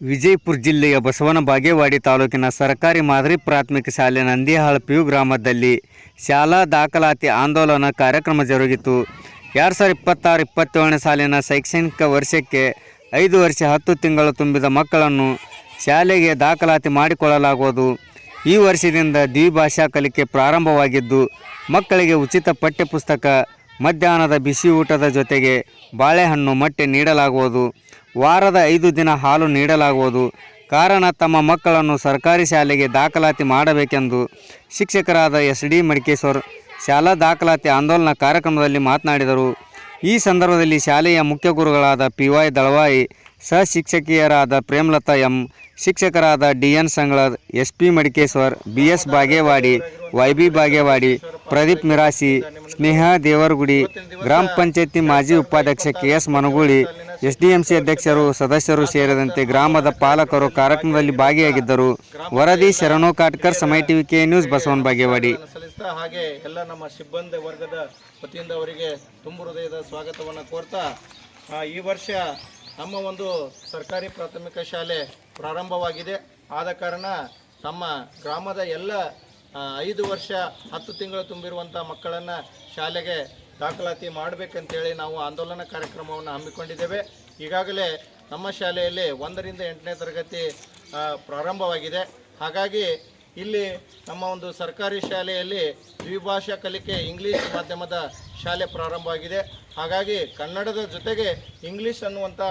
ವಿಜಯಪುರ ಜಿಲ್ಲೆಯ ಬಸವನ ಬಾಗೇವಾಡಿ ತಾಲೂಕಿನ ಸರ್ಕಾರಿ ಮಾದರಿ ಪ್ರಾಥಮಿಕ ಶಾಲೆ ನಂದಿಹಾಳ ಪಿಯು ಗ್ರಾಮದಲ್ಲಿ ಶಾಲಾ ದಾಖಲಾತಿ ಆಂದೋಲನ ಕಾರ್ಯಕ್ರಮ ಜರುಗಿತು. 2026-27ನೇ ಸಾಲಿನ ಶೈಕ್ಷಣಿಕ ವರ್ಷಕ್ಕೆ 5 ವರ್ಷ 10 ತಿಂಗಳು ತುಂಬಿದ ಮಕ್ಕಳನ್ನು ಶಾಲೆಗೆ ದಾಖಲಾತಿ ಮಾಡಿಕೊಳ್ಳಲಾಗುವುದು. ಈ ವರ್ಷದಿಂದ ದ್ವಿಭಾಷಾ ಕಲಿಕೆ ಪ್ರಾರಂಭವಾಗಿದ್ದು, ಮಕ್ಕಳಿಗೆ ಉಚಿತ ಪಠ್ಯಪುಸ್ತಕ, ಮಧ್ಯಾಹ್ನದ ಬಿಸಿ ಊಟದ ಜೊತೆಗೆ ಬಾಳೆಹಣ್ಣು, ಮೊಟ್ಟೆ ನೀಡಲಾಗುವುದು. ವಾರದ 5 ದಿನ ಹಾಲು ನೀಡಲಾಗುವುದು. ಕಾರಣ ತಮ್ಮ ಮಕ್ಕಳನ್ನು ಸರ್ಕಾರಿ ಶಾಲೆಗೆ ದಾಖಲಾತಿ ಮಾಡಬೇಕೆಂದು ಶಿಕ್ಷಕರಾದ SD ಮಡಿಕೇಶ್ವರ್ ಶಾಲಾ ದಾಖಲಾತಿ ಆಂದೋಲನ ಕಾರ್ಯಕ್ರಮದಲ್ಲಿ ಮಾತನಾಡಿದರು. ಈ ಸಂದರ್ಭದಲ್ಲಿ ಶಾಲೆಯ ಮುಖ್ಯ ಗುರುಗಳಾದ PY ದಳವಾಯಿ, ಸಹ ಶಿಕ್ಷಕಿಯರಾದ ಪ್ರೇಮಲತಾ M, ಶಿಕ್ಷಕರಾದ DN ಸಂಗಳದ್, SP ಮಡಿಕೇಶ್ವರ್, BS Bagewadi, YB Bagewadi, Pradeep ಮಿರಾಸಿ, ಸ್ನೇಹ ದೇವರಗುಡಿ, ಗ್ರಾಮ ಪಂಚಾಯತಿ ಮಾಜಿ ಉಪಾಧ್ಯಕ್ಷ KS ಮನಗೂಳಿ, SDMC ಅಧ್ಯಕ್ಷರು, ಸದಸ್ಯರು ಸೇರಿದಂತೆ ಗ್ರಾಮದ ಪಾಲಕರು ಕಾರ್ಯಕ್ರಮದಲ್ಲಿ ಭಾಗಿಯಾಗಿದ್ದರು. ವರದಿ ಶರಣು ಕಾಟ್ಕರ್, ಸಮಯ TV, K news, Basavana Bagewadi. ಹಾಗೆ ಎಲ್ಲ ನಮ್ಮ ಸಿಬ್ಬಂದಿ ವರ್ಗದ ವತಿಯಿಂದ ಅವರಿಗೆ ತುಂಬು ಹೃದಯದ ಸ್ವಾಗತವನ್ನು ಕೋರ್ತಾ, ಈ ವರ್ಷ ನಮ್ಮ ಒಂದು ಸರ್ಕಾರಿ ಪ್ರಾಥಮಿಕ ಶಾಲೆ ಪ್ರಾರಂಭವಾಗಿದೆ. ಆದ ಕಾರಣ ನಮ್ಮ ಗ್ರಾಮದ ಎಲ್ಲ 5 ವರ್ಷ 10 ತಿಂಗಳು ತುಂಬಿರುವಂಥ ಮಕ್ಕಳನ್ನು ಶಾಲೆಗೆ ದಾಖಲಾತಿ ಮಾಡಬೇಕಂತೇಳಿ ನಾವು ಆಂದೋಲನ ಕಾರ್ಯಕ್ರಮವನ್ನು ಹಮ್ಮಿಕೊಂಡಿದ್ದೇವೆ. ಈಗಾಗಲೇ ನಮ್ಮ ಶಾಲೆಯಲ್ಲಿ 1ರಿಂದ 8ನೇ ತರಗತಿ ಪ್ರಾರಂಭವಾಗಿದೆ. ಹಾಗಾಗಿ ಇಲ್ಲಿ ನಮ್ಮ ಒಂದು ಸರ್ಕಾರಿ ಶಾಲೆಯಲ್ಲಿ ದ್ವಿಭಾಷಾ ಕಲಿಕೆ ಇಂಗ್ಲೀಷ್ ಮಾಧ್ಯಮದ ಶಾಲೆ ಪ್ರಾರಂಭವಾಗಿದೆ. ಹಾಗಾಗಿ ಕನ್ನಡದ ಜೊತೆಗೆ ಇಂಗ್ಲೀಷ್ ಅನ್ನುವಂಥ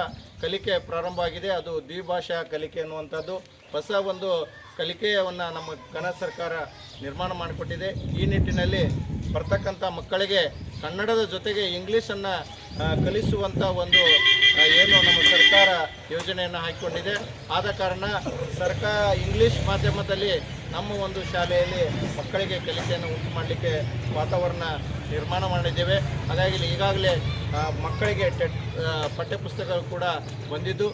ಕಲಿಕೆ ಪ್ರಾರಂಭವಾಗಿದೆ. ಅದು ದ್ವಿಭಾಷಾ ಕಲಿಕೆ ಅನ್ನುವಂಥದ್ದು ಹೊಸ ಒಂದು ಕಲಿಕೆಯನ್ನು ನಮ್ಮ ಕರ್ನಾಟಕ ಸರ್ಕಾರ ನಿರ್ಮಾಣ ಮಾಡಿಕೊಟ್ಟಿದೆ. ಈ ನಿಟ್ಟಿನಲ್ಲಿ ಬರ್ತಕ್ಕಂಥ ಮಕ್ಕಳಿಗೆ ಕನ್ನಡದ ಜೊತೆಗೆ ಇಂಗ್ಲೀಷನ್ನು ಕಲಿಸುವಂಥ ಒಂದು ಏನು ನಮ್ಮ ಸರ್ಕಾರ ಯೋಜನೆಯನ್ನು ಹಾಕಿಕೊಂಡಿದೆ. ಆದ ಕಾರಣ ಇಂಗ್ಲೀಷ್ ಮಾಧ್ಯಮದಲ್ಲಿ ನಮ್ಮ ಒಂದು ಶಾಲೆಯಲ್ಲಿ ಮಕ್ಕಳಿಗೆ ಕಲಿಕೆಯನ್ನು ಉಂಟು ಮಾಡಲಿಕ್ಕೆ ವಾತಾವರಣ ನಿರ್ಮಾಣ ಮಾಡಿದ್ದೇವೆ. ಹಾಗಾಗಿ ಈಗಾಗಲೇ ಮಕ್ಕಳಿಗೆ ಪಠ್ಯಪುಸ್ತಕಗಳು ಕೂಡ ಬಂದಿದ್ದು,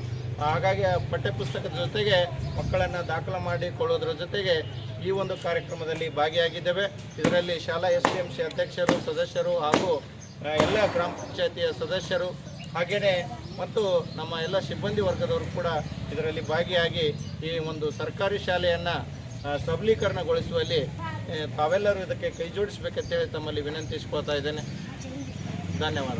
ಹಾಗಾಗಿ ಪಠ್ಯಪುಸ್ತಕದ ಜೊತೆಗೆ ಮಕ್ಕಳನ್ನು ದಾಖಲು ಮಾಡಿಕೊಳ್ಳೋದ್ರ ಜೊತೆಗೆ ಈ ಒಂದು ಕಾರ್ಯಕ್ರಮದಲ್ಲಿ ಭಾಗಿಯಾಗಿದ್ದೇವೆ. ಇದರಲ್ಲಿ ಶಾಲಾ SDMC ಅಧ್ಯಕ್ಷರು, ಸದಸ್ಯರು ಹಾಗೂ ಎಲ್ಲ ಗ್ರಾಮ ಪಂಚಾಯತಿಯ ಸದಸ್ಯರು ಹಾಗೆಯೇ ಮತ್ತು ನಮ್ಮ ಎಲ್ಲ ಸಿಬ್ಬಂದಿ ವರ್ಗದವರು ಕೂಡ ಇದರಲ್ಲಿ ಭಾಗಿಯಾಗಿ ಈ ಒಂದು ಸರ್ಕಾರಿ ಶಾಲೆಯನ್ನು ಸಬಲೀಕರಣಗೊಳಿಸುವಲ್ಲಿ ತಾವೆಲ್ಲರೂ ಇದಕ್ಕೆ ಕೈ ಜೋಡಿಸಬೇಕಂತೇಳಿ ತಮ್ಮಲ್ಲಿ ವಿನಂತಿಸ್ಕೊಳ್ತಾ ಇದ್ದೇನೆ. ಧನ್ಯವಾದ.